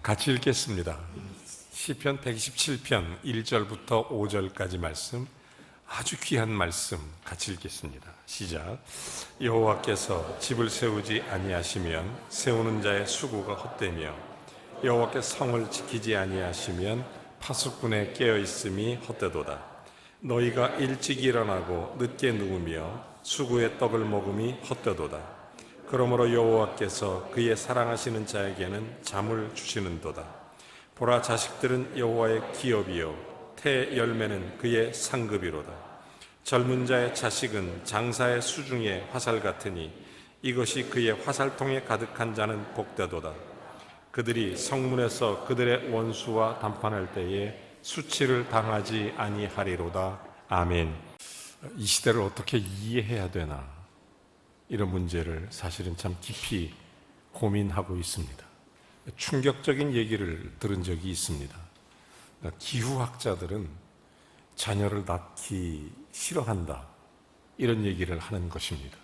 같이 읽겠습니다. 시편 127편 1절부터 5절까지 말씀, 아주 귀한 말씀 같이 읽겠습니다. 시작. 여호와께서 집을 세우지 아니하시면 세우는 자의 수고가 헛되며 여호와께서 성을 지키지 아니하시면 파수꾼의 깨어있음이 헛되도다. 너희가 일찍 일어나고 늦게 누우며 수구의 떡을 먹음이 헛되도다. 그러므로 여호와께서 그의 사랑하시는 자에게는 잠을 주시는도다. 보라, 자식들은 여호와의 기업이요 태 열매는 그의 상급이로다. 젊은 자의 자식은 장사의 수중의 화살 같으니 이것이 그의 화살통에 가득한 자는 복되도다. 그들이 성문에서 그들의 원수와 담판할 때에 수치를 당하지 아니하리로다. 아멘. 이 시대를 어떻게 이해해야 되나, 이런 문제를 사실은 참 깊이 고민하고 있습니다. 충격적인 얘기를 들은 적이 있습니다. 기후학자들은 자녀를 낳기 싫어한다, 이런 얘기를 하는 것입니다.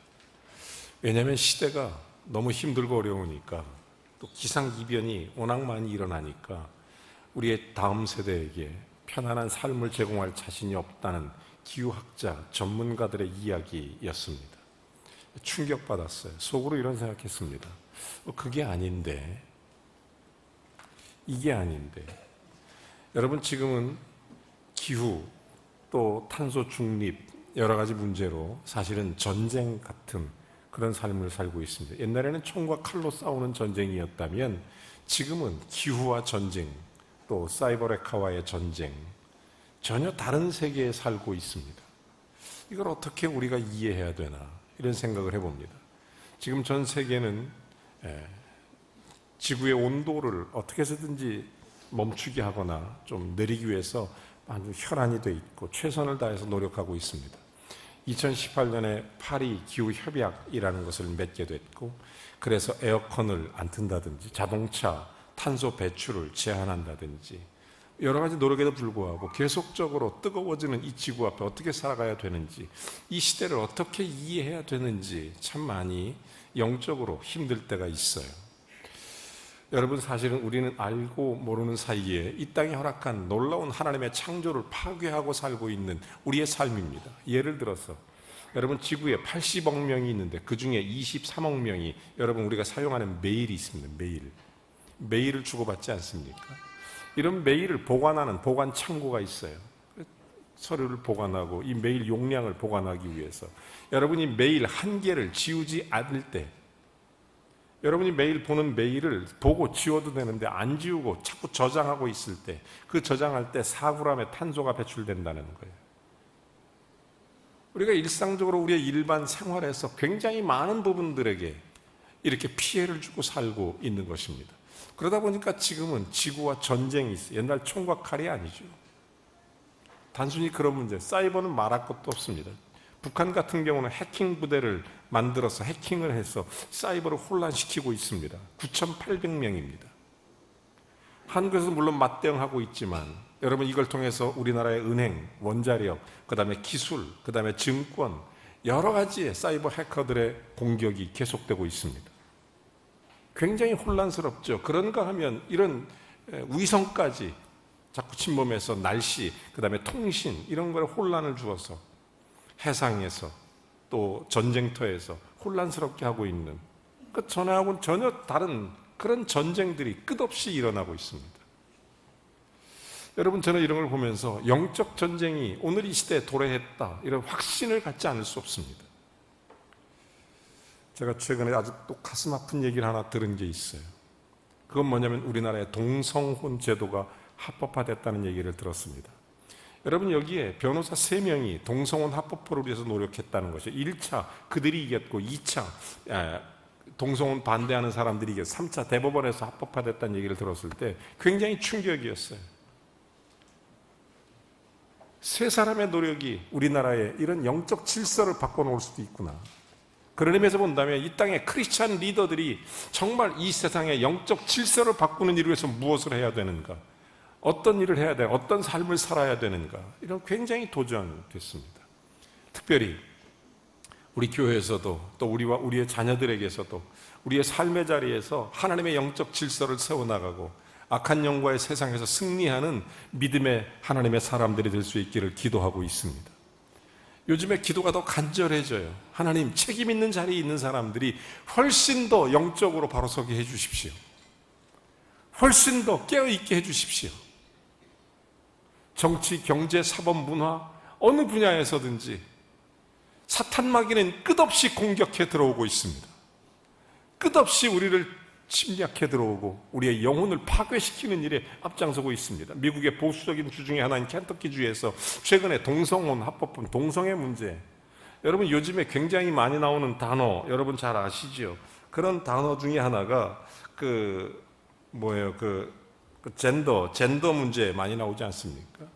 왜냐하면 시대가 너무 힘들고 어려우니까, 또 기상이변이 워낙 많이 일어나니까 우리의 다음 세대에게 편안한 삶을 제공할 자신이 없다는 기후학자 전문가들의 이야기였습니다. 충격받았어요. 속으로 이런 생각했습니다. 그게 아닌데, 이게 아닌데. 여러분, 지금은 기후 또 탄소 중립 여러 가지 문제로 사실은 전쟁 같은 그런 삶을 살고 있습니다. 옛날에는 총과 칼로 싸우는 전쟁이었다면 지금은 기후와 전쟁, 또 사이버레카와의 전쟁, 전혀 다른 세계에 살고 있습니다. 이걸 어떻게 우리가 이해해야 되나, 이런 생각을 해봅니다. 지금 전 세계는 지구의 온도를 어떻게 해서든지 멈추게 하거나 좀 내리기 위해서 아주 혈안이 돼 있고 최선을 다해서 노력하고 있습니다. 2018년에 파리 기후협약이라는 것을 맺게 됐고, 그래서 에어컨을 안 튼다든지 자동차 탄소 배출을 제한한다든지 여러 가지 노력에도 불구하고 계속적으로 뜨거워지는 이 지구 앞에 어떻게 살아가야 되는지, 이 시대를 어떻게 이해해야 되는지 참 많이 영적으로 힘들 때가 있어요. 여러분, 사실은 우리는 알고 모르는 사이에 이 땅에 허락한 놀라운 하나님의 창조를 파괴하고 살고 있는 우리의 삶입니다. 예를 들어서 여러분, 지구에 80억 명이 있는데 그 중에 23억 명이 여러분 우리가 사용하는 메일이 있습니다. 메일을 주고받지 않습니까? 이런 메일을 보관하는 보관 창고가 있어요. 서류를 보관하고 이 메일 용량을 보관하기 위해서 여러분이 메일 한 개를 지우지 않을 때, 여러분이 매일 보는 메일을 보고 지워도 되는데 안 지우고 자꾸 저장하고 있을 때, 그 저장할 때 4g의 탄소가 배출된다는 거예요. 우리가 일상적으로 우리의 일반 생활에서 굉장히 많은 부분들에게 이렇게 피해를 주고 살고 있는 것입니다. 그러다 보니까 지금은 지구와 전쟁이 있어요. 옛날 총과 칼이 아니죠. 단순히 그런 문제, 사이버는 말할 것도 없습니다. 북한 같은 경우는 해킹 부대를 만들어서 해킹을 해서 사이버를 혼란시키고 있습니다. 9,800명입니다. 한국에서 물론 맞대응하고 있지만 여러분, 이걸 통해서 우리나라의 은행, 원자력, 그 다음에 기술, 그 다음에 증권, 여러 가지의 사이버 해커들의 공격이 계속되고 있습니다. 굉장히 혼란스럽죠. 그런가 하면 이런 위성까지 자꾸 침범해서 날씨, 그 다음에 통신, 이런 거에 혼란을 주어서 해상에서 또 전쟁터에서 혼란스럽게 하고 있는, 그 전하고는 전혀 다른 그런 전쟁들이 끝없이 일어나고 있습니다. 여러분, 저는 이런 걸 보면서 영적 전쟁이 오늘 이 시대에 도래했다, 이런 확신을 갖지 않을 수 없습니다. 제가 최근에 아주 또 가슴 아픈 얘기를 하나 들은 게 있어요. 그건 뭐냐면 우리나라의 동성혼 제도가 합법화됐다는 얘기를 들었습니다. 여러분, 여기에 변호사 3명이 동성혼 합법화를 위해서 노력했다는 것이죠. 1차 그들이 이겼고 2차 동성혼 반대하는 사람들이 이겼고 3차 대법원에서 합법화됐다는 얘기를 들었을 때 굉장히 충격이었어요. 3사람의 노력이 우리나라에 이런 영적 질서를 바꿔놓을 수도 있구나. 그런 의미에서 본다면 이 땅의 크리스찬 리더들이 정말 이 세상의 영적 질서를 바꾸는 일을 위해서 무엇을 해야 되는가, 어떤 일을 해야 되는가, 어떤 삶을 살아야 되는가, 이런 굉장히 도전됐습니다. 특별히 우리 교회에서도, 또 우리와 우리의 자녀들에게서도 우리의 삶의 자리에서 하나님의 영적 질서를 세워나가고 악한 영과의 세상에서 승리하는 믿음의 하나님의 사람들이 될 수 있기를 기도하고 있습니다. 요즘에 기도가 더 간절해져요. 하나님, 책임 있는 자리에 있는 사람들이 훨씬 더 영적으로 바로 서게 해 주십시오. 훨씬 더 깨어있게 해 주십시오. 정치, 경제, 사법, 문화 어느 분야에서든지 사탄 마귀는 끝없이 공격해 들어오고 있습니다. 끝없이 우리를 침략해 들어오고 우리의 영혼을 파괴시키는 일에 앞장서고 있습니다. 미국의 보수적인 주 중에 하나인 켄터키주에서 최근에 동성혼 합법화, 동성애 문제, 여러분 요즘에 굉장히 많이 나오는 단어 여러분 잘 아시죠? 그런 단어 중에 하나가 젠더 문제 많이 나오지 않습니까?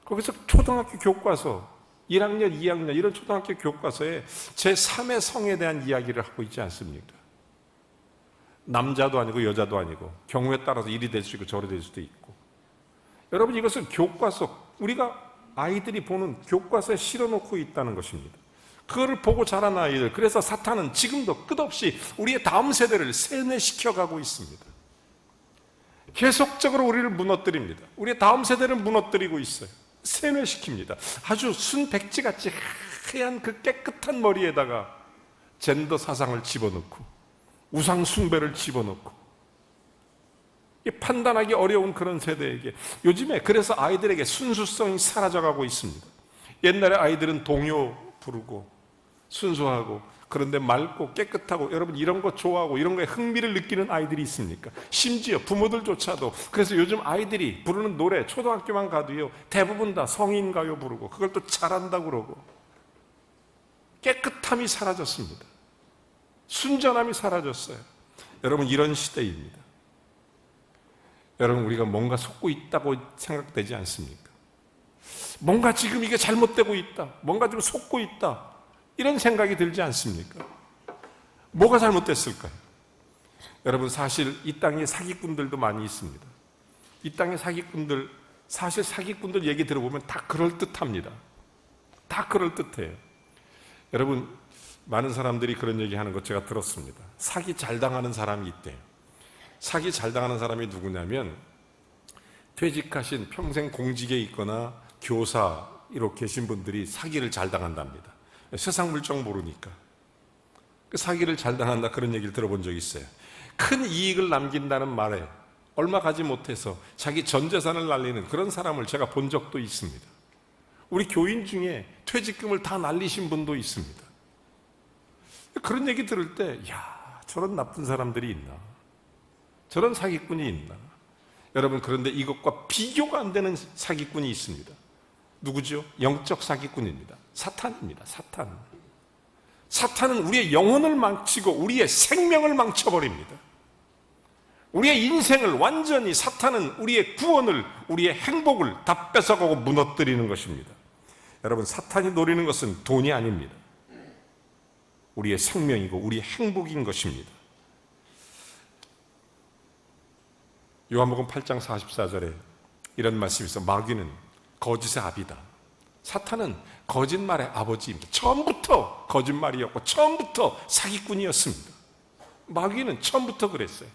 거기서 초등학교 교과서 1학년, 2학년 이런 초등학교 교과서에 제3의 성에 대한 이야기를 하고 있지 않습니까? 남자도 아니고 여자도 아니고 경우에 따라서 이리 될 수 있고 저리 될 수도 있고. 여러분 이것은 교과서, 우리가 아이들이 보는 교과서에 실어놓고 있다는 것입니다. 그거를 보고 자란 아이들, 그래서 사탄은 지금도 끝없이 우리의 다음 세대를 세뇌시켜가고 있습니다. 계속적으로 우리를 무너뜨립니다. 우리의 다음 세대를 무너뜨리고 있어요. 세뇌시킵니다. 아주 순백지같이 하얀 그 깨끗한 머리에다가 젠더 사상을 집어넣고 우상 숭배를 집어넣고, 판단하기 어려운 그런 세대에게 요즘에 그래서 아이들에게 순수성이 사라져가고 있습니다. 옛날에 아이들은 동요 부르고 순수하고 그런데 맑고 깨끗하고, 여러분 이런 거 좋아하고 이런 거에 흥미를 느끼는 아이들이 있습니까? 심지어 부모들조차도. 그래서 요즘 아이들이 부르는 노래 초등학교만 가도요 대부분 다 성인가요 부르고 그걸 또 잘한다고 그러고. 깨끗함이 사라졌습니다. 순전함이 사라졌어요. 여러분 이런 시대입니다. 여러분 우리가 뭔가 속고 있다고 생각되지 않습니까? 뭔가 지금 이게 잘못되고 있다, 뭔가 좀 속고 있다, 이런 생각이 들지 않습니까? 뭐가 잘못됐을까요? 여러분 사실 이 땅에 사기꾼들도 많이 있습니다. 이 땅에 사기꾼들, 사실 사기꾼들 얘기 들어보면 다 그럴듯합니다. 다 그럴듯해요. 여러분 많은 사람들이 그런 얘기하는 거 제가 들었습니다. 사기 잘 당하는 사람이 있대요. 사기 잘 당하는 사람이 누구냐면 퇴직하신 평생 공직에 있거나 교사로 계신 분들이 사기를 잘 당한답니다. 세상 물정 모르니까 사기를 잘 당한다, 그런 얘기를 들어본 적이 있어요. 큰 이익을 남긴다는 말에 얼마 가지 못해서 자기 전 재산을 날리는 그런 사람을 제가 본 적도 있습니다. 우리 교인 중에 퇴직금을 다 날리신 분도 있습니다. 그런 얘기 들을 때, 야, 저런 나쁜 사람들이 있나? 저런 사기꾼이 있나? 여러분, 그런데 이것과 비교가 안 되는 사기꾼이 있습니다. 누구죠? 영적 사기꾼입니다. 사탄입니다. 사탄. 사탄은 우리의 영혼을 망치고 우리의 생명을 망쳐버립니다. 우리의 인생을 완전히, 사탄은 우리의 구원을, 우리의 행복을 다 뺏어가고 무너뜨리는 것입니다. 여러분, 사탄이 노리는 것은 돈이 아닙니다. 우리의 생명이고 우리의 행복인 것입니다. 요한복음 8장 44절에 이런 말씀이 있어. 마귀는 거짓의 아비다. 사탄은 거짓말의 아버지입니다. 처음부터 거짓말이었고 처음부터 사기꾼이었습니다. 마귀는 처음부터 그랬어요.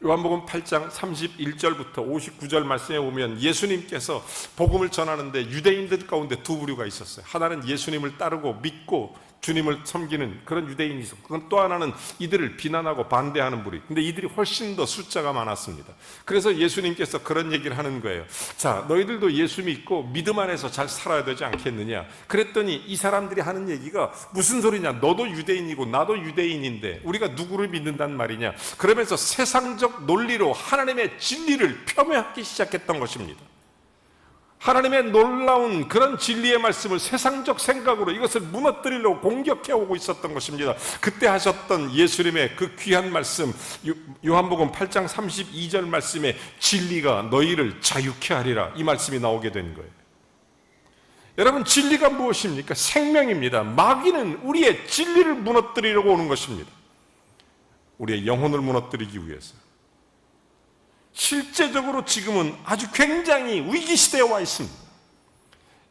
요한복음 8장 31절부터 59절 말씀에 보면 예수님께서 복음을 전하는데 유대인들 가운데 두 부류가 있었어요. 하나는 예수님을 따르고 믿고 주님을 섬기는 그런 유대인이 있었고, 그건 또 하나는 이들을 비난하고 반대하는 부류. 근데 이들이 훨씬 더 숫자가 많았습니다. 그래서 예수님께서 그런 얘기를 하는 거예요. 자, 너희들도 예수 믿고 믿음 안에서 잘 살아야 되지 않겠느냐. 그랬더니 이 사람들이 하는 얘기가 무슨 소리냐. 너도 유대인이고 나도 유대인인데 우리가 누구를 믿는단 말이냐. 그러면서 세상적 논리로 하나님의 진리를 폄훼하기 시작했던 것입니다. 하나님의 놀라운 그런 진리의 말씀을 세상적 생각으로 이것을 무너뜨리려고 공격해 오고 있었던 것입니다. 그때 하셨던 예수님의 그 귀한 말씀, 요한복음 8장 32절 말씀에 진리가 너희를 자유케 하리라, 이 말씀이 나오게 된 거예요. 여러분, 진리가 무엇입니까? 생명입니다. 마귀는 우리의 진리를 무너뜨리려고 오는 것입니다. 우리의 영혼을 무너뜨리기 위해서. 실제적으로 지금은 아주 굉장히 위기시대에 와 있습니다.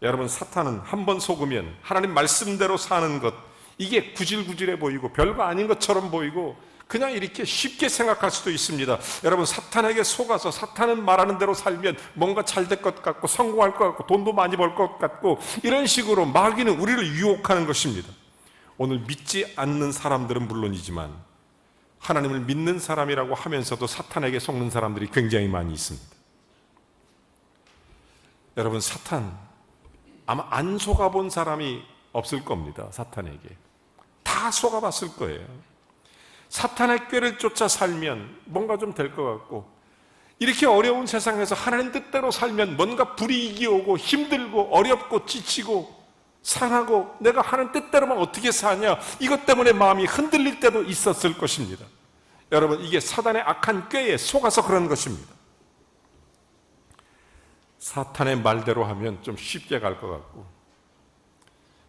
여러분, 사탄은 한번 속으면 하나님 말씀대로 사는 것, 이게 구질구질해 보이고 별거 아닌 것처럼 보이고 그냥 이렇게 쉽게 생각할 수도 있습니다. 여러분, 사탄에게 속아서 사탄은 말하는 대로 살면 뭔가 잘 될 것 같고 성공할 것 같고 돈도 많이 벌 것 같고 이런 식으로 마귀는 우리를 유혹하는 것입니다. 오늘 믿지 않는 사람들은 물론이지만 하나님을 믿는 사람이라고 하면서도 사탄에게 속는 사람들이 굉장히 많이 있습니다. 여러분, 사탄 아마 안 속아본 사람이 없을 겁니다. 사탄에게 다 속아봤을 거예요. 사탄의 꾀를 쫓아 살면 뭔가 좀 될 것 같고, 이렇게 어려운 세상에서 하나님 뜻대로 살면 뭔가 불이익이 오고 힘들고 어렵고 지치고 상하고 내가 하나님 뜻대로만 어떻게 사냐, 이것 때문에 마음이 흔들릴 때도 있었을 것입니다. 여러분, 이게 사탄의 악한 꾀에 속아서 그런 것입니다. 사탄의 말대로 하면 좀 쉽게 갈 것 같고,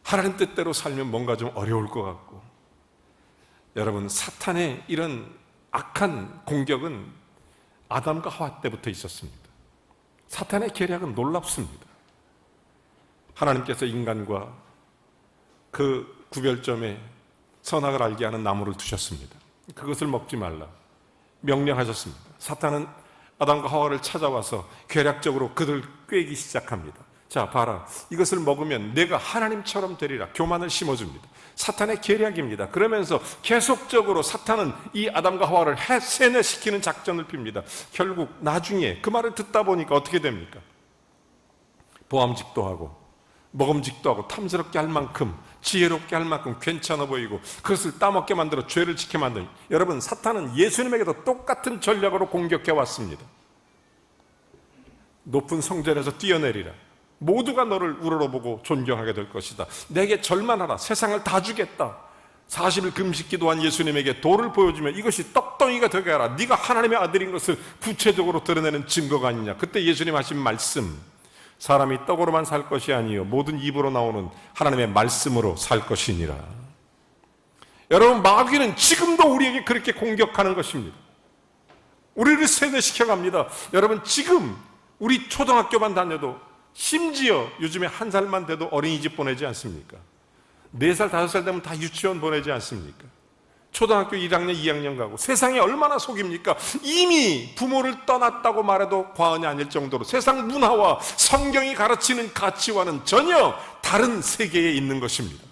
하나님 뜻대로 살면 뭔가 좀 어려울 것 같고, 여러분, 사탄의 이런 악한 공격은 아담과 하와 때부터 있었습니다. 사탄의 계략은 놀랍습니다. 하나님께서 인간과 그 구별점에 선악을 알게 하는 나무를 두셨습니다. 그것을 먹지 말라 명령하셨습니다. 사탄은 아담과 하와를 찾아와서 계략적으로 그들을 꿰기 시작합니다. 자, 봐라, 이것을 먹으면 내가 하나님처럼 되리라. 교만을 심어줍니다. 사탄의 계략입니다. 그러면서 계속적으로 사탄은 이 아담과 하와를 세뇌시키는 작전을 핍니다. 결국 나중에 그 말을 듣다 보니까 어떻게 됩니까? 보암직도 하고 먹음직도 하고 탐스럽게 할 만큼, 지혜롭게 할 만큼 괜찮아 보이고 그것을 따먹게 만들어 죄를 지게 만드는, 여러분, 사탄은 예수님에게도 똑같은 전략으로 공격해 왔습니다. 높은 성전에서 뛰어내리라. 모두가 너를 우러러보고 존경하게 될 것이다. 내게 절만하라. 세상을 다 주겠다. 40일 금식 기도한 예수님에게 돌을 보여주면 이것이 떡덩이가 되게 하라. 네가 하나님의 아들인 것을 구체적으로 드러내는 증거가 아니냐. 그때 예수님 하신 말씀, 사람이 떡으로만 살 것이 아니요 모든 입으로 나오는 하나님의 말씀으로 살 것이니라. 여러분, 마귀는 지금도 우리에게 그렇게 공격하는 것입니다. 우리를 세뇌시켜 갑니다. 여러분, 지금 우리 초등학교만 다녀도, 심지어 요즘에 1살만 돼도 어린이집 보내지 않습니까? 4살, 5살 되면 다 유치원 보내지 않습니까? 초등학교 1학년, 2학년 가고 세상에 얼마나 속입니까? 이미 부모를 떠났다고 말해도 과언이 아닐 정도로 세상 문화와 성경이 가르치는 가치와는 전혀 다른 세계에 있는 것입니다.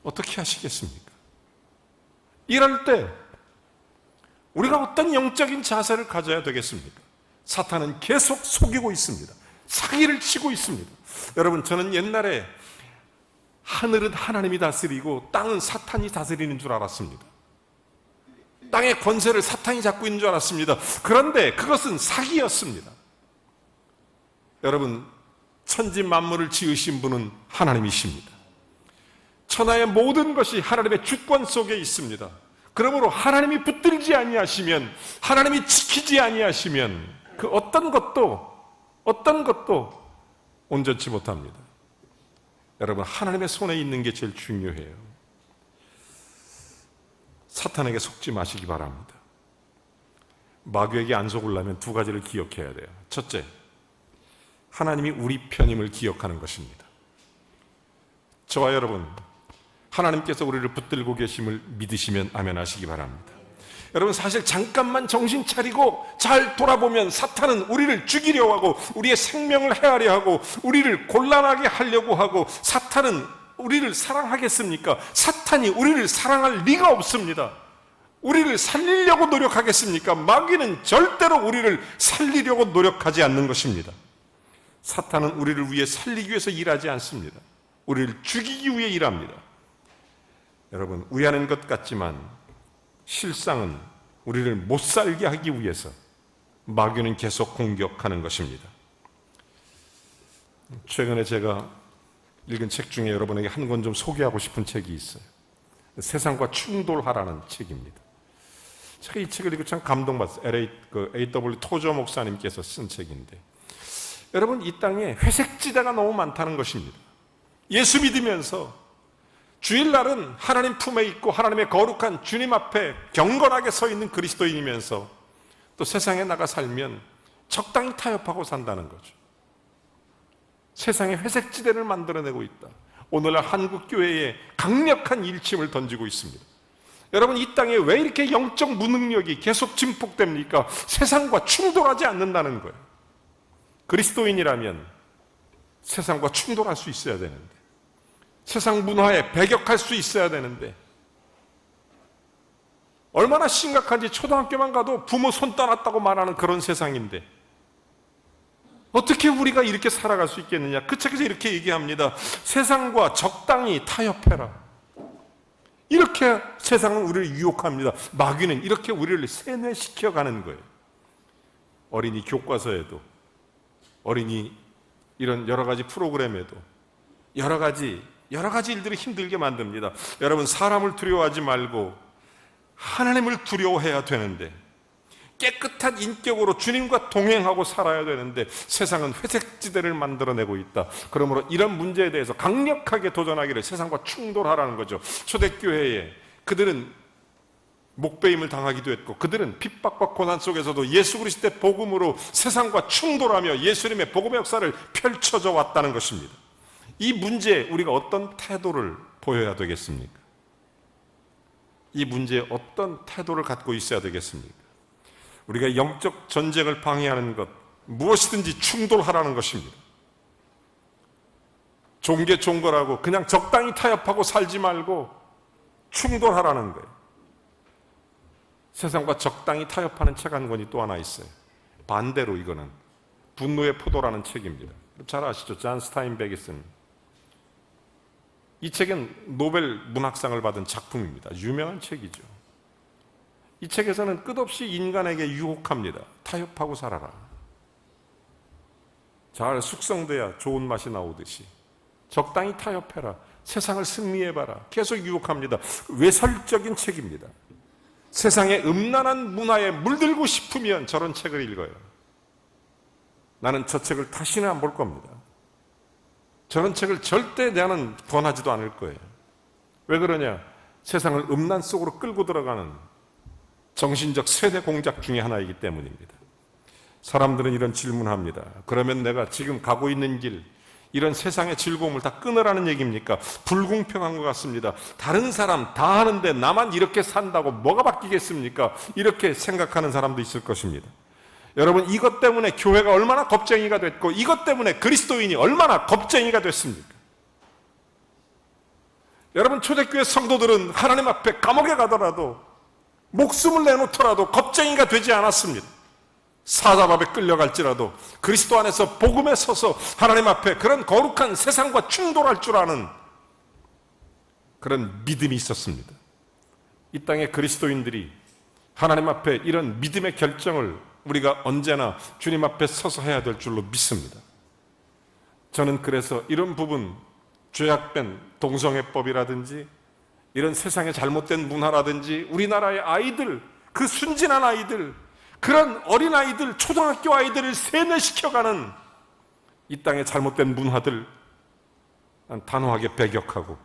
어떻게 하시겠습니까? 이럴 때 우리가 어떤 영적인 자세를 가져야 되겠습니까? 사탄은 계속 속이고 있습니다. 사기를 치고 있습니다. 여러분, 저는 옛날에 하늘은 하나님이 다스리고 땅은 사탄이 다스리는 줄 알았습니다. 땅의 권세를 사탄이 잡고 있는 줄 알았습니다. 그런데 그것은 사기였습니다. 여러분, 천지 만물을 지으신 분은 하나님이십니다. 천하의 모든 것이 하나님의 주권 속에 있습니다. 그러므로 하나님이 붙들지 아니하시면, 하나님이 지키지 아니하시면 그 어떤 것도 온전치 못합니다. 여러분, 하나님의 손에 있는 게 제일 중요해요. 사탄에게 속지 마시기 바랍니다. 마귀에게 안 속으려면 2가지를 기억해야 돼요. 첫째, 하나님이 우리 편임을 기억하는 것입니다. 저와 여러분, 하나님께서 우리를 붙들고 계심을 믿으시면 아멘 하시기 바랍니다. 여러분, 사실 잠깐만 정신 차리고 잘 돌아보면 사탄은 우리를 죽이려 하고 우리의 생명을 해하려 하고 우리를 곤란하게 하려고 하고, 사탄은 우리를 사랑하겠습니까? 사탄이 우리를 사랑할 리가 없습니다. 우리를 살리려고 노력하겠습니까? 마귀는 절대로 우리를 살리려고 노력하지 않는 것입니다. 사탄은 우리를 위해 살리기 위해서 일하지 않습니다. 우리를 죽이기 위해 일합니다. 여러분, 우연한 것 같지만 실상은 우리를 못 살게 하기 위해서 마귀는 계속 공격하는 것입니다. 최근에 제가 읽은 책 중에 여러분에게 한 권 좀 소개하고 싶은 책이 있어요. 세상과 충돌하라는 책입니다. 제가 이 책을 읽고 참 감동받았어요. A.W. 토저 목사님께서 쓴 책인데, 여러분, 이 땅에 회색지대가 너무 많다는 것입니다. 예수 믿으면서 주일날은 하나님 품에 있고 하나님의 거룩한 주님 앞에 경건하게 서 있는 그리스도인이면서 또 세상에 나가 살면 적당히 타협하고 산다는 거죠. 세상에 회색지대를 만들어내고 있다. 오늘날 한국교회에 강력한 일침을 던지고 있습니다. 여러분, 이 땅에 왜 이렇게 영적 무능력이 계속 증폭됩니까? 세상과 충돌하지 않는다는 거예요. 그리스도인이라면 세상과 충돌할 수 있어야 되는데, 세상 문화에 배격할 수 있어야 되는데, 얼마나 심각한지 초등학교만 가도 부모 손 떠났다고 말하는 그런 세상인데 어떻게 우리가 이렇게 살아갈 수 있겠느냐? 그 책에서 이렇게 얘기합니다. 세상과 적당히 타협해라. 이렇게 세상은 우리를 유혹합니다. 마귀는 이렇게 우리를 세뇌시켜가는 거예요. 어린이 교과서에도, 어린이 이런 여러 가지 프로그램에도 여러 가지 일들을 힘들게 만듭니다. 여러분, 사람을 두려워하지 말고 하나님을 두려워해야 되는데, 깨끗한 인격으로 주님과 동행하고 살아야 되는데 세상은 회색지대를 만들어내고 있다. 그러므로 이런 문제에 대해서 강력하게 도전하기를, 세상과 충돌하라는 거죠. 초대교회에 그들은 목배임을 당하기도 했고, 그들은 핍박과 고난 속에서도 예수 그리스도의 복음으로 세상과 충돌하며 예수님의 복음의 역사를 펼쳐져 왔다는 것입니다. 이 문제에 우리가 어떤 태도를 보여야 되겠습니까? 이 문제에 어떤 태도를 갖고 있어야 되겠습니까? 우리가 영적 전쟁을 방해하는 것, 무엇이든지 충돌하라는 것입니다. 종교라고 그냥 적당히 타협하고 살지 말고 충돌하라는 거예요. 세상과 적당히 타협하는 책 한 권이 또 하나 있어요. 반대로 이거는 분노의 포도라는 책입니다. 잘 아시죠? 잔 스타인백이 쓴. 이 책은 노벨 문학상을 받은 작품입니다. 유명한 책이죠. 이 책에서는 끝없이 인간에게 유혹합니다. 타협하고 살아라. 잘 숙성돼야 좋은 맛이 나오듯이 적당히 타협해라. 세상을 승리해봐라. 계속 유혹합니다. 외설적인 책입니다. 세상의 음란한 문화에 물들고 싶으면 저런 책을 읽어요. 나는 저 책을 다시는 안 볼 겁니다. 저런 책을 절대 나는 권하지도 않을 거예요. 왜 그러냐? 세상을 음란 속으로 끌고 들어가는 정신적 세대 공작 중에 하나이기 때문입니다. 사람들은 이런 질문합니다. 그러면 내가 지금 가고 있는 길, 이런 세상의 즐거움을 다 끊으라는 얘기입니까? 불공평한 것 같습니다. 다른 사람 다 하는데 나만 이렇게 산다고 뭐가 바뀌겠습니까? 이렇게 생각하는 사람도 있을 것입니다. 여러분, 이것 때문에 교회가 얼마나 겁쟁이가 됐고, 이것 때문에 그리스도인이 얼마나 겁쟁이가 됐습니까? 여러분, 초대교회 성도들은 하나님 앞에 감옥에 가더라도, 목숨을 내놓더라도 겁쟁이가 되지 않았습니다. 사자밥에 끌려갈지라도 그리스도 안에서 복음에 서서 하나님 앞에 그런 거룩한 세상과 충돌할 줄 아는 그런 믿음이 있었습니다. 이 땅의 그리스도인들이 하나님 앞에 이런 믿음의 결정을 우리가 언제나 주님 앞에 서서 해야 될 줄로 믿습니다. 저는 그래서 이런 부분, 죄악된 동성애법이라든지 이런 세상의 잘못된 문화라든지 우리나라의 아이들, 그 순진한 아이들, 그런 어린아이들, 초등학교 아이들을 세뇌시켜가는 이 땅의 잘못된 문화들 단호하게 배격하고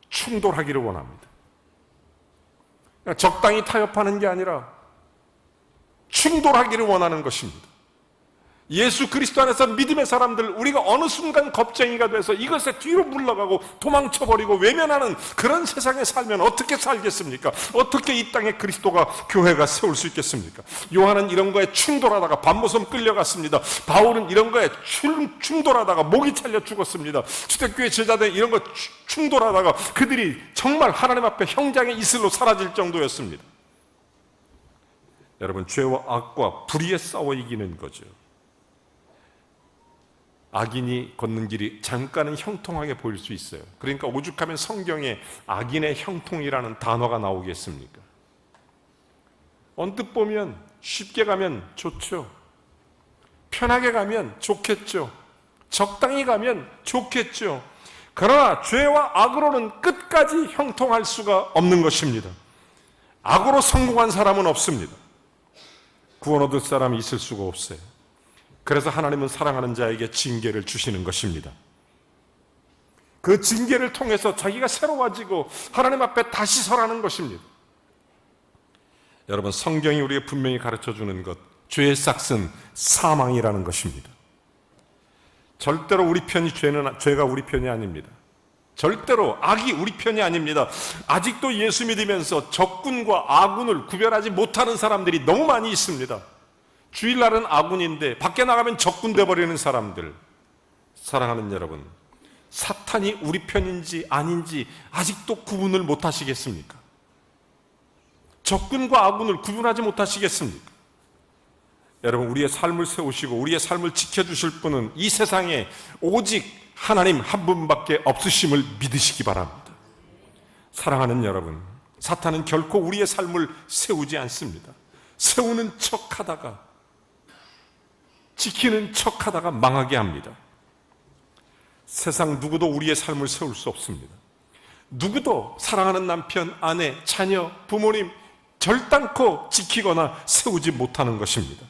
충돌하기를 원합니다. 적당히 타협하는 게 아니라 충돌하기를 원하는 것입니다. 예수 그리스도 안에서 믿음의 사람들, 우리가 어느 순간 겁쟁이가 돼서 이것에 뒤로 물러가고 도망쳐버리고 외면하는 그런 세상에 살면 어떻게 살겠습니까? 어떻게 이 땅에 그리스도가, 교회가 세울 수 있겠습니까? 요한은 이런 거에 충돌하다가 밤모섬 끌려갔습니다. 바울은 이런 거에 충돌하다가 목이 잘려 죽었습니다. 초대교회 제자들 이런 거 충돌하다가 그들이 정말 하나님 앞에 형장의 이슬로 사라질 정도였습니다. 여러분, 죄와 악과 불의에 싸워 이기는 거죠. 악인이 걷는 길이 잠깐은 형통하게 보일 수 있어요. 그러니까 오죽하면 성경에 악인의 형통이라는 단어가 나오겠습니까? 언뜻 보면 쉽게 가면 좋죠. 편하게 가면 좋겠죠. 적당히 가면 좋겠죠. 그러나 죄와 악으로는 끝까지 형통할 수가 없는 것입니다. 악으로 성공한 사람은 없습니다. 구원 얻을 사람이 있을 수가 없어요. 그래서 하나님은 사랑하는 자에게 징계를 주시는 것입니다. 그 징계를 통해서 자기가 새로워지고 하나님 앞에 다시 서라는 것입니다. 여러분, 성경이 우리에게 분명히 가르쳐주는 것, 죄의 싹은 사망이라는 것입니다. 절대로 우리 편이 죄가 우리 편이 아닙니다. 절대로 악이 우리 편이 아닙니다. 아직도 예수 믿으면서 적군과 아군을 구별하지 못하는 사람들이 너무 많이 있습니다. 주일날은 아군인데 밖에 나가면 적군 돼버리는 사람들. 사랑하는 여러분, 사탄이 우리 편인지 아닌지 아직도 구분을 못하시겠습니까? 적군과 아군을 구분하지 못하시겠습니까? 여러분, 우리의 삶을 세우시고 우리의 삶을 지켜주실 분은 이 세상에 오직 하나님 한 분밖에 없으심을 믿으시기 바랍니다. 사랑하는 여러분, 사탄은 결코 우리의 삶을 세우지 않습니다. 세우는 척하다가, 지키는 척하다가 망하게 합니다. 세상 누구도 우리의 삶을 세울 수 없습니다. 누구도 사랑하는 남편, 아내, 자녀, 부모님 결단코 지키거나 세우지 못하는 것입니다.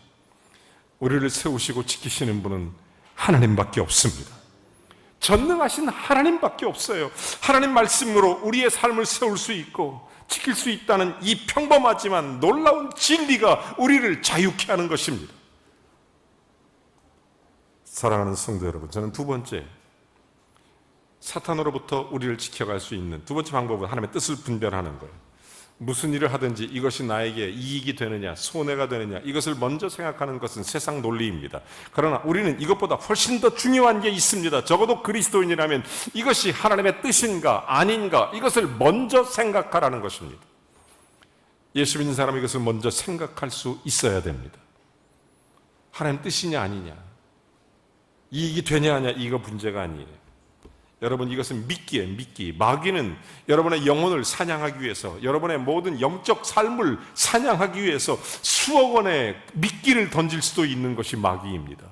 우리를 세우시고 지키시는 분은 하나님밖에 없습니다. 전능하신 하나님밖에 없어요. 하나님 말씀으로 우리의 삶을 세울 수 있고 지킬 수 있다는 이 평범하지만 놀라운 진리가 우리를 자유케 하는 것입니다. 사랑하는 성도 여러분, 저는 두 번째, 사탄으로부터 우리를 지켜갈 수 있는 두 번째 방법은 하나님의 뜻을 분별하는 거예요. 무슨 일을 하든지 이것이 나에게 이익이 되느냐, 손해가 되느냐, 이것을 먼저 생각하는 것은 세상 논리입니다. 그러나 우리는 이것보다 훨씬 더 중요한 게 있습니다. 적어도 그리스도인이라면 이것이 하나님의 뜻인가 아닌가, 이것을 먼저 생각하라는 것입니다. 예수 믿는 사람은 이것을 먼저 생각할 수 있어야 됩니다. 하나님 뜻이냐 아니냐, 이익이 되냐 아니냐, 이거 문제가 아니에요. 여러분, 이것은 미끼예요. 미끼. 마귀는 여러분의 영혼을 사냥하기 위해서, 여러분의 모든 영적 삶을 사냥하기 위해서 수억 원의 미끼를 던질 수도 있는 것이 마귀입니다.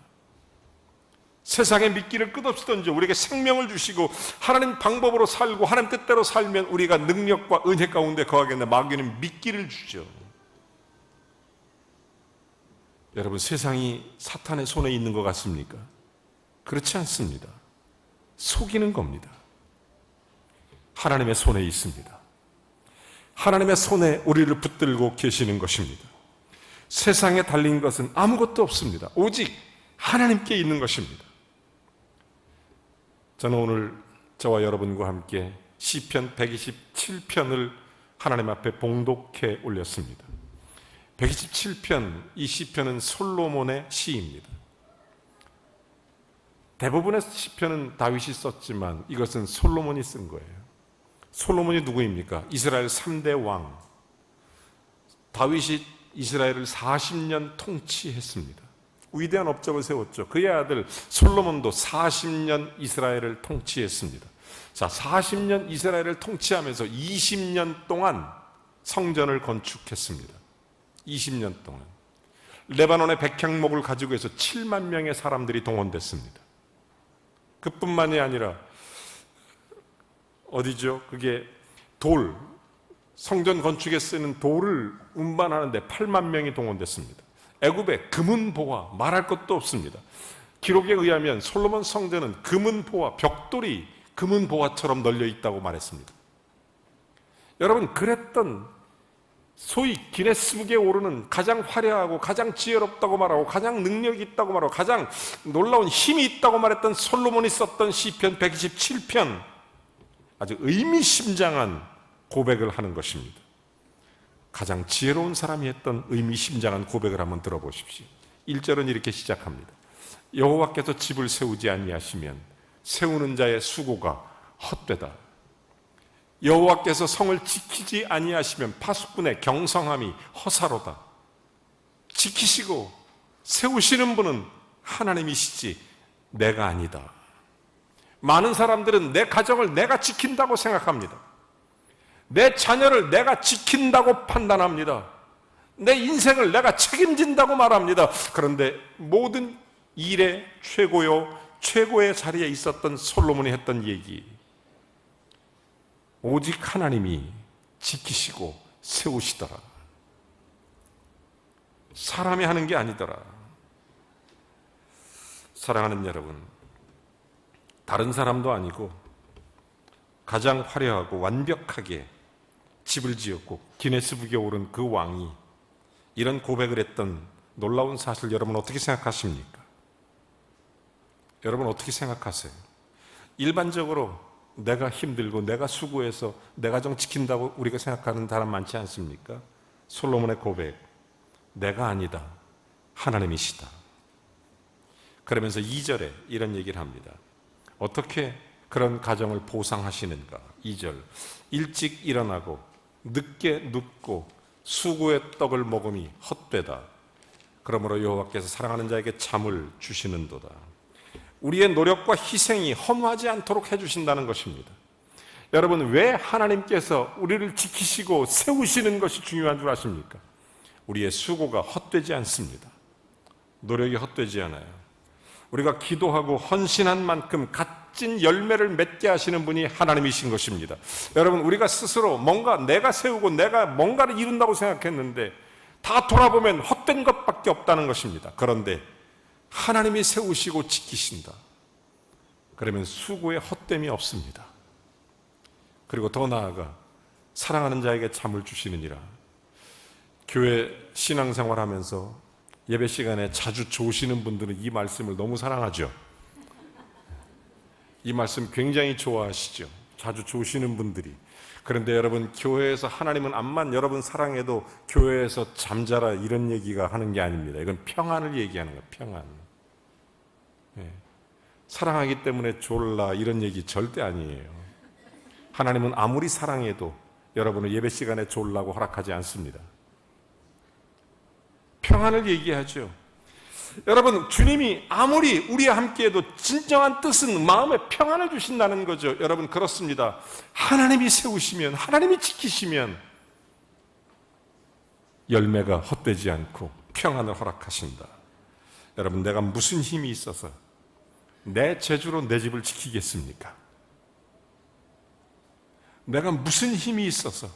세상의 미끼를 끝없이 던져 우리에게 생명을 주시고 하나님 방법으로 살고 하나님 뜻대로 살면 우리가 능력과 은혜 가운데 거하겠는데, 마귀는 미끼를 주죠. 여러분, 세상이 사탄의 손에 있는 것 같습니까? 그렇지 않습니다. 속이는 겁니다. 하나님의 손에 있습니다. 하나님의 손에 우리를 붙들고 계시는 것입니다. 세상에 달린 것은 아무것도 없습니다. 오직 하나님께 있는 것입니다. 저는 오늘 저와 여러분과 함께 시편 127편을 하나님 앞에 봉독해 올렸습니다. 127편, 이 시편은 솔로몬의 시입니다. 대부분의 시편은 다윗이 썼지만 이것은 솔로몬이 쓴 거예요. 솔로몬이 누구입니까? 이스라엘 3대 왕. 다윗이 이스라엘을 40년 통치했습니다. 위대한 업적을 세웠죠. 그의 아들 솔로몬도 40년 이스라엘을 통치했습니다. 자, 40년 이스라엘을 통치하면서 20년 동안 성전을 건축했습니다. 20년 동안. 레바논의 백향목을 가지고 해서 7만 명의 사람들이 동원됐습니다. 그뿐만이 아니라 어디죠? 그게 돌, 성전 건축에 쓰는 돌을 운반하는데 8만 명이 동원됐습니다. 애굽의 금은보화, 말할 것도 없습니다. 기록에 의하면 솔로몬 성전은 금은보화, 벽돌이 금은보화처럼 널려 있다고 말했습니다. 여러분, 그랬던 소위 기네스북에 오르는 가장 화려하고 가장 지혜롭다고 말하고 가장 능력이 있다고 말하고 가장 놀라운 힘이 있다고 말했던 솔로몬이 썼던 시편 127편, 아주 의미심장한 고백을 하는 것입니다. 가장 지혜로운 사람이 했던 의미심장한 고백을 한번 들어보십시오. 1절은 이렇게 시작합니다. 여호와께서 집을 세우지 아니하시면 세우는 자의 수고가 헛되다. 여호와께서 성을 지키지 아니하시면 파수꾼의 경성함이 허사로다. 지키시고 세우시는 분은 하나님이시지 내가 아니다. 많은 사람들은 내 가정을 내가 지킨다고 생각합니다. 내 자녀를 내가 지킨다고 판단합니다. 내 인생을 내가 책임진다고 말합니다. 그런데 모든 일의 최고의 자리에 있었던 솔로몬이 했던 얘기, 오직 하나님이 지키시고 세우시더라. 사람이 하는 게 아니더라. 사랑하는 여러분, 다른 사람도 아니고 가장 화려하고 완벽하게 집을 지었고 기네스북에 오른 그 왕이 이런 고백을 했던 놀라운 사실, 여러분 어떻게 생각하십니까? 여러분 어떻게 생각하세요? 일반적으로 내가 힘들고 내가 수고해서 내 가정 지킨다고 우리가 생각하는 사람 많지 않습니까? 솔로몬의 고백, 내가 아니다, 하나님이시다. 그러면서 2절에 이런 얘기를 합니다. 어떻게 그런 가정을 보상하시는가? 2절, 일찍 일어나고 늦게 눕고 수고의 떡을 먹음이 헛되다. 그러므로 여호와께서 사랑하는 자에게 잠을 주시는도다. 우리의 노력과 희생이 허무하지 않도록 해주신다는 것입니다. 여러분, 왜 하나님께서 우리를 지키시고 세우시는 것이 중요한 줄 아십니까? 우리의 수고가 헛되지 않습니다. 노력이 헛되지 않아요. 우리가 기도하고 헌신한 만큼 값진 열매를 맺게 하시는 분이 하나님이신 것입니다. 여러분, 우리가 스스로 뭔가 내가 세우고 내가 뭔가를 이룬다고 생각했는데 다 돌아보면 헛된 것밖에 없다는 것입니다. 그런데 하나님이 세우시고 지키신다. 그러면 수고에 헛됨이 없습니다. 그리고 더 나아가 사랑하는 자에게 잠을 주시느니라. 교회 신앙생활하면서 예배 시간에 자주 조시는 분들은 이 말씀을 너무 사랑하죠. 이 말씀 굉장히 좋아하시죠. 자주 조시는 분들이. 그런데 여러분, 교회에서 하나님은 암만 여러분 사랑해도 교회에서 잠자라 이런 얘기가 하는 게 아닙니다. 이건 평안을 얘기하는 거예요. 평안. 네. 사랑하기 때문에 졸라 이런 얘기 절대 아니에요. 하나님은 아무리 사랑해도 여러분을 예배 시간에 졸라고 허락하지 않습니다. 평안을 얘기하죠. 여러분, 주님이 아무리 우리와 함께해도 진정한 뜻은 마음에 평안을 주신다는 거죠. 여러분, 그렇습니다. 하나님이 세우시면, 하나님이 지키시면 열매가 헛되지 않고 평안을 허락하신다. 여러분, 내가 무슨 힘이 있어서 내 재주로 내 집을 지키겠습니까? 내가 무슨 힘이 있어서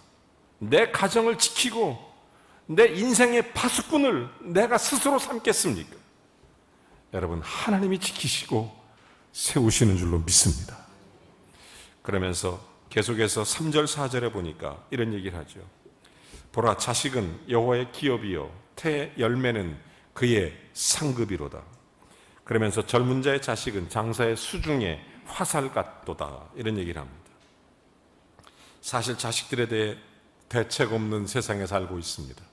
내 가정을 지키고 내 인생의 파수꾼을 내가 스스로 삼겠습니까? 여러분, 하나님이 지키시고 세우시는 줄로 믿습니다. 그러면서 계속해서 3절 4절에 보니까 이런 얘기를 하죠. 보라, 자식은 여호와의 기업이요 태 열매는 그의 상급이로다. 그러면서 젊은 자의 자식은 장사의 수중에 화살 같도다. 이런 얘기를 합니다. 사실 자식들에 대해 대책 없는 세상에 살고 있습니다.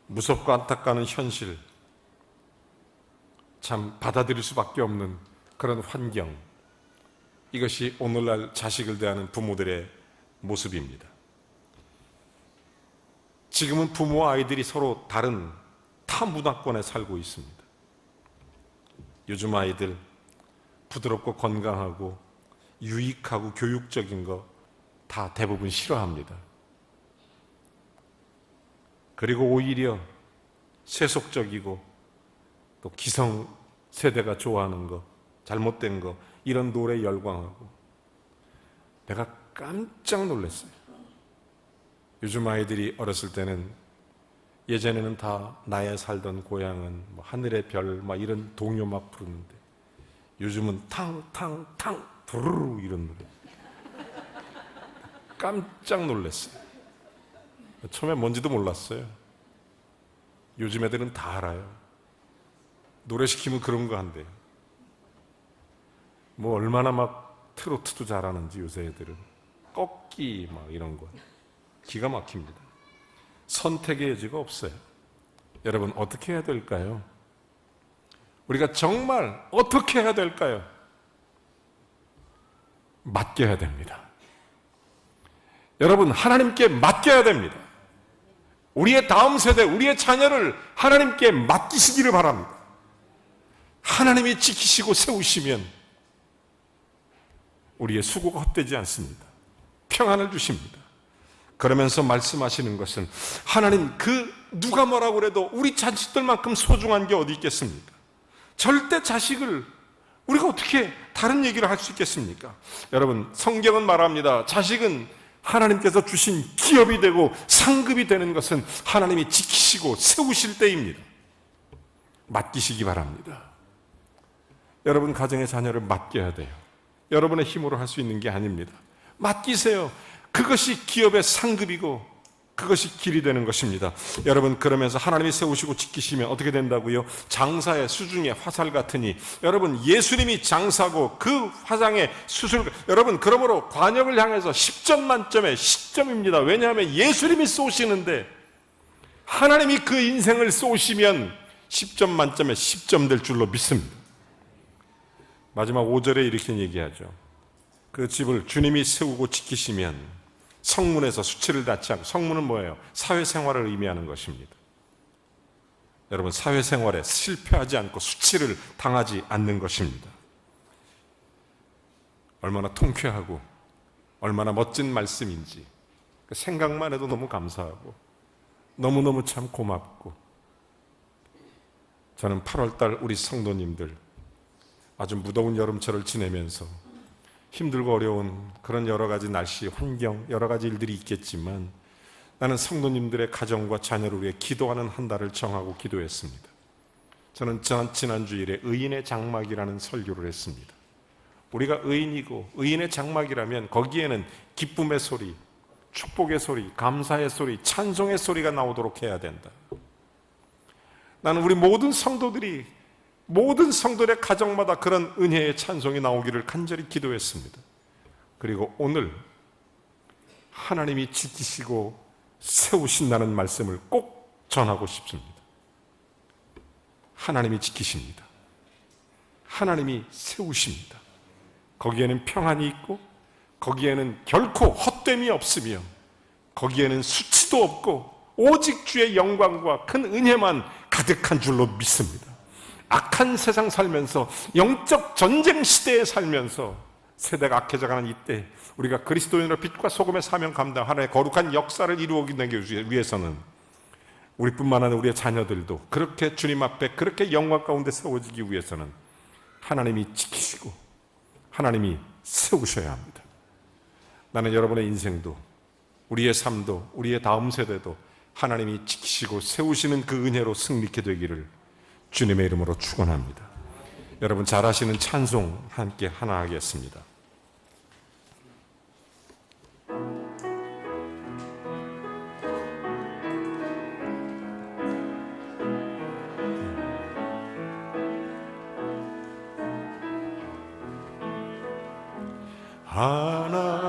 무섭고 안타까운 현실, 참 받아들일 수밖에 없는 그런 환경, 이것이 오늘날 자식을 대하는 부모들의 모습입니다. 지금은 부모와 아이들이 서로 다른 타 문화권에 살고 있습니다. 요즘 아이들 부드럽고 건강하고 유익하고 교육적인 거 다 대부분 싫어합니다. 그리고 오히려 세속적이고 또 기성 세대가 좋아하는 거, 잘못된 거, 이런 노래에 열광하고. 내가 깜짝 놀랐어요. 요즘 아이들이 어렸을 때는, 예전에는 다 나의 살던 고향은 뭐 하늘의 별 막 이런 동요 막 부르는데 요즘은 탕탕탕 두루루 이런 노래. 깜짝 놀랐어요. 처음에 뭔지도 몰랐어요. 요즘 애들은 다 알아요. 노래 시키면 그런 거 한대요. 뭐 얼마나 막 트로트도 잘하는지 요새 애들은. 꺾기 막 이런 거 기가 막힙니다. 선택의 여지가 없어요. 여러분, 어떻게 해야 될까요? 우리가 정말 어떻게 해야 될까요? 맡겨야 됩니다. 여러분, 하나님께 맡겨야 됩니다. 우리의 다음 세대, 우리의 자녀를 하나님께 맡기시기를 바랍니다. 하나님이 지키시고 세우시면 우리의 수고가 헛되지 않습니다. 평안을 주십니다. 그러면서 말씀하시는 것은, 하나님, 누가 뭐라고 그래도 우리 자식들만큼 소중한 게 어디 있겠습니까? 절대 자식을 우리가 어떻게 다른 얘기를 할 수 있겠습니까? 여러분, 성경은 말합니다. 자식은 하나님께서 주신 기업이 되고 상급이 되는 것은 하나님이 지키시고 세우실 때입니다. 맡기시기 바랍니다. 여러분 가정의 자녀를 맡겨야 돼요. 여러분의 힘으로 할 수 있는 게 아닙니다. 맡기세요. 그것이 기업의 상급이고 그것이 길이 되는 것입니다. 여러분, 그러면서 하나님이 세우시고 지키시면 어떻게 된다고요? 장사의 수중에 화살 같으니, 여러분, 예수님이 장사고 그 화상의 수술, 여러분, 그러므로 관역을 향해서 10점 만점에 10점입니다. 왜냐하면 예수님이 쏘시는데 하나님이 그 인생을 쏘시면 10점 만점에 10점 될 줄로 믿습니다. 마지막 5절에 이렇게 얘기하죠. 그 집을 주님이 세우고 지키시면 성문에서 수치를 닿지 않고, 성문은 뭐예요? 사회생활을 의미하는 것입니다. 여러분, 사회생활에 실패하지 않고 수치를 당하지 않는 것입니다. 얼마나 통쾌하고 얼마나 멋진 말씀인지 생각만 해도 너무 감사하고 너무너무 참 고맙고, 저는 8월달 우리 성도님들 아주 무더운 여름철을 지내면서 힘들고 어려운 그런 여러 가지 날씨, 환경, 여러 가지 일들이 있겠지만 나는 성도님들의 가정과 자녀를 위해 기도하는 한 달을 정하고 기도했습니다. 저는 지난 주일에 의인의 장막이라는 설교를 했습니다. 우리가 의인이고 의인의 장막이라면 거기에는 기쁨의 소리, 축복의 소리, 감사의 소리, 찬송의 소리가 나오도록 해야 된다. 나는 우리 모든 성도들의 가정마다 그런 은혜의 찬송이 나오기를 간절히 기도했습니다. 그리고 오늘 하나님이 지키시고 세우신다는 말씀을 꼭 전하고 싶습니다. 하나님이 지키십니다. 하나님이 세우십니다. 거기에는 평안이 있고, 거기에는 결코 헛됨이 없으며, 거기에는 수치도 없고 오직 주의 영광과 큰 은혜만 가득한 줄로 믿습니다. 악한 세상 살면서, 영적 전쟁 시대에 살면서, 세대가 악해져가는 이때 우리가 그리스도인으로 빛과 소금의 사명 감당, 하나님의 거룩한 역사를 이루어내기 위해서는 우리뿐만 아니라 우리의 자녀들도 그렇게 주님 앞에 그렇게 영광 가운데 세워지기 위해서는 하나님이 지키시고 하나님이 세우셔야 합니다. 나는 여러분의 인생도, 우리의 삶도, 우리의 다음 세대도 하나님이 지키시고 세우시는 그 은혜로 승리케 되기를 주님의 이름으로 축원합니다. 여러분, 잘 아시는 찬송 함께 하나 하겠습니다.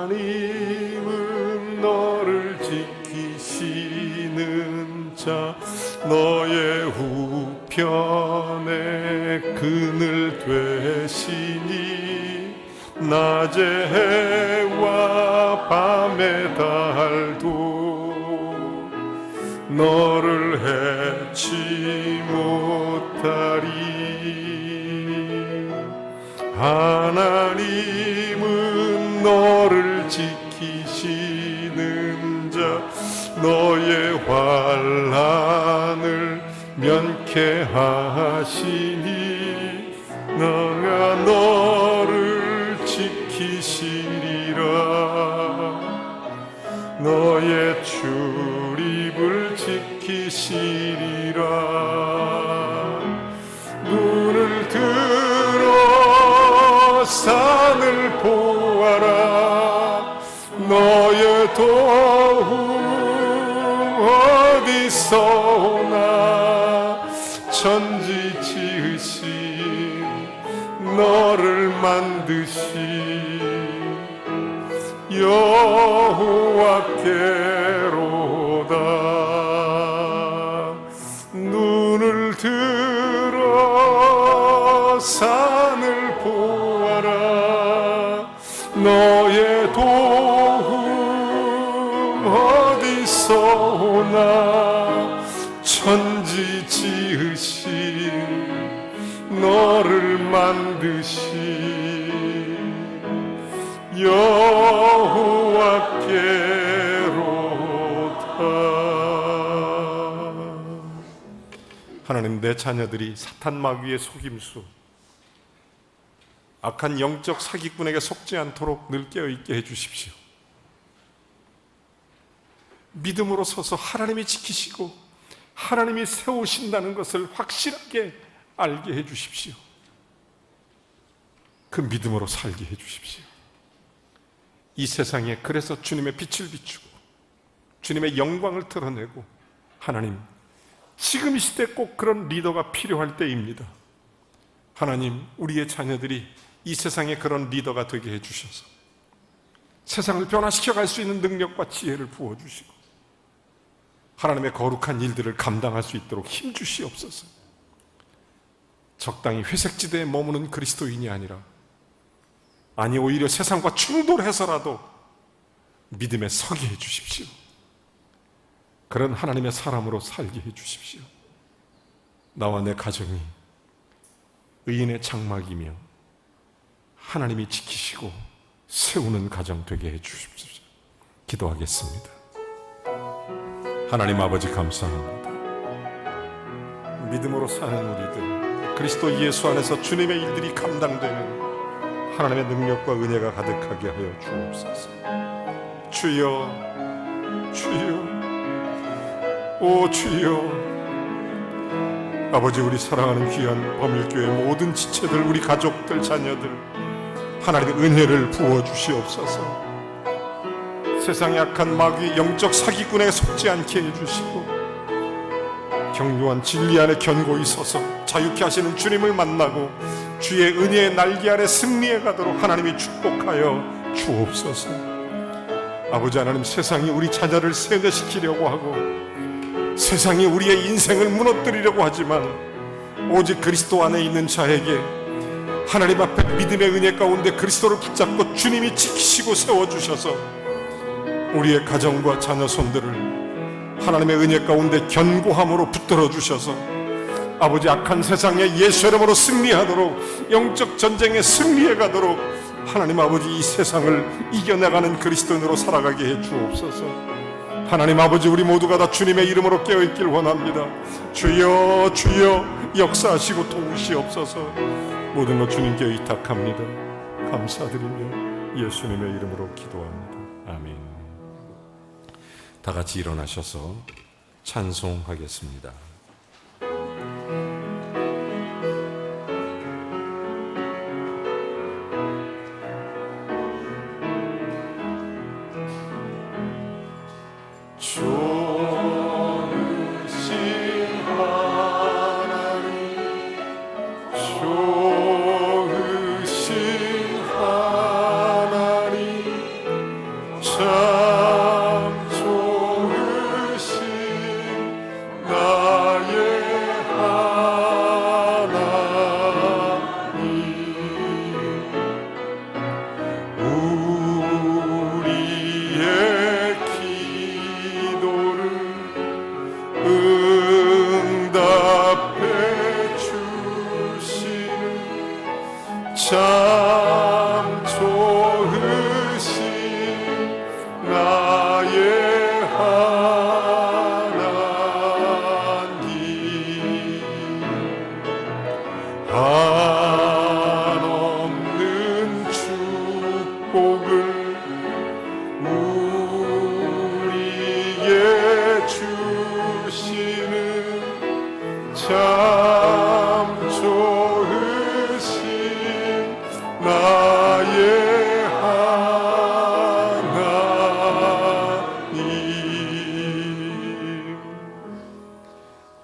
하나님은 너를 지키시는 자, 너의 우편에 그늘 되시니, 낮의 해와 밤의 달도 너를 해치 못하리. 하나님은 너를 지키시는 자, 너의 환난을 면케하시니, 너가 너를 지키시리라. 너의 출입을 지키시리라. 눈을 들어 산을 보아라. 너의 도움 어디서 오나. 천지 지으신 너를 만드신 여호와께로다. 눈을 들어 산을 보아라. 너의 도움 어디서 오나. 천지 지으신 너를 만드신 여호와께로다. 하나님, 내 자녀들이 사탄 마귀의 속임수, 악한 영적 사기꾼에게 속지 않도록 늘 깨어있게 해주십시오. 믿음으로 서서 하나님이 지키시고 하나님이 세우신다는 것을 확실하게 알게 해주십시오. 그 믿음으로 살게 해주십시오. 이 세상에 그래서 주님의 빛을 비추고 주님의 영광을 드러내고, 하나님, 지금 이 시대 꼭 그런 리더가 필요할 때입니다. 하나님, 우리의 자녀들이 이 세상에 그런 리더가 되게 해주셔서 세상을 변화시켜 갈 수 있는 능력과 지혜를 부어주시고 하나님의 거룩한 일들을 감당할 수 있도록 힘주시옵소서. 적당히 회색지대에 머무는 그리스도인이 아니라, 아니 오히려 세상과 충돌해서라도 믿음에 서게 해주십시오. 그런 하나님의 사람으로 살게 해주십시오. 나와 내 가정이 의인의 장막이며 하나님이 지키시고 세우는 가정 되게 해주십시오. 기도하겠습니다. 하나님 아버지, 감사합니다. 믿음으로 사는 우리들, 그리스도 예수 안에서 주님의 일들이 감당되는 하나님의 능력과 은혜가 가득하게 하여 주옵소서. 주여, 주여, 오 주여. 아버지, 우리 사랑하는 귀한 범일교회 모든 지체들, 우리 가족들, 자녀들, 하나님의 은혜를 부어주시옵소서. 세상의 악한 마귀, 영적 사기꾼에 속지 않게 해주시고 경륜한 진리 안에 견고히 서서 자유케 하시는 주님을 만나고 주의 은혜의 날개 아래 승리해 가도록 하나님이 축복하여 주옵소서. 아버지 하나님, 세상이 우리 자녀를 세뇌시키려고 하고 세상이 우리의 인생을 무너뜨리려고 하지만 오직 그리스도 안에 있는 자에게 하나님 앞에 믿음의 은혜 가운데 그리스도를 붙잡고 주님이 지키시고 세워주셔서 우리의 가정과 자녀 손들을 하나님의 은혜 가운데 견고함으로 붙들어 주셔서 아버지, 악한 세상에 예수 이름으로 승리하도록, 영적 전쟁에 승리해 가도록 하나님 아버지, 이 세상을 이겨나가는 그리스도인으로 살아가게 해 주옵소서. 하나님 아버지, 우리 모두가 다 주님의 이름으로 깨어있길 원합니다. 주여, 주여, 역사하시고 도우시옵소서. 모든 것 주님께 의탁합니다. 감사드리며 예수님의 이름으로 기도합니다. 아멘. 다 같이 일어나셔서 찬송하겠습니다.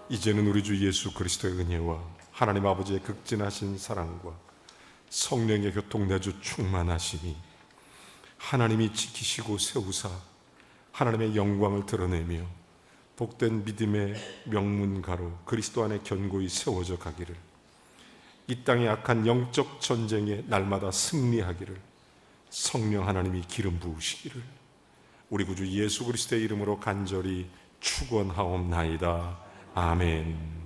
이제는 우리 주 예수 그리스도의 은혜와 하나님 아버지의 극진하신 사랑과 성령의 교통내주 충만하심이 하나님이 지키시고 세우사 하나님의 영광을 드러내며 복된 믿음의 명문가로 그리스도 안에 견고히 세워져 가기를, 이 땅의 악한 영적 전쟁에 날마다 승리하기를 성령 하나님이 기름 부으시기를 우리 구주 예수 그리스도의 이름으로 간절히 축원하옵나이다. 아멘.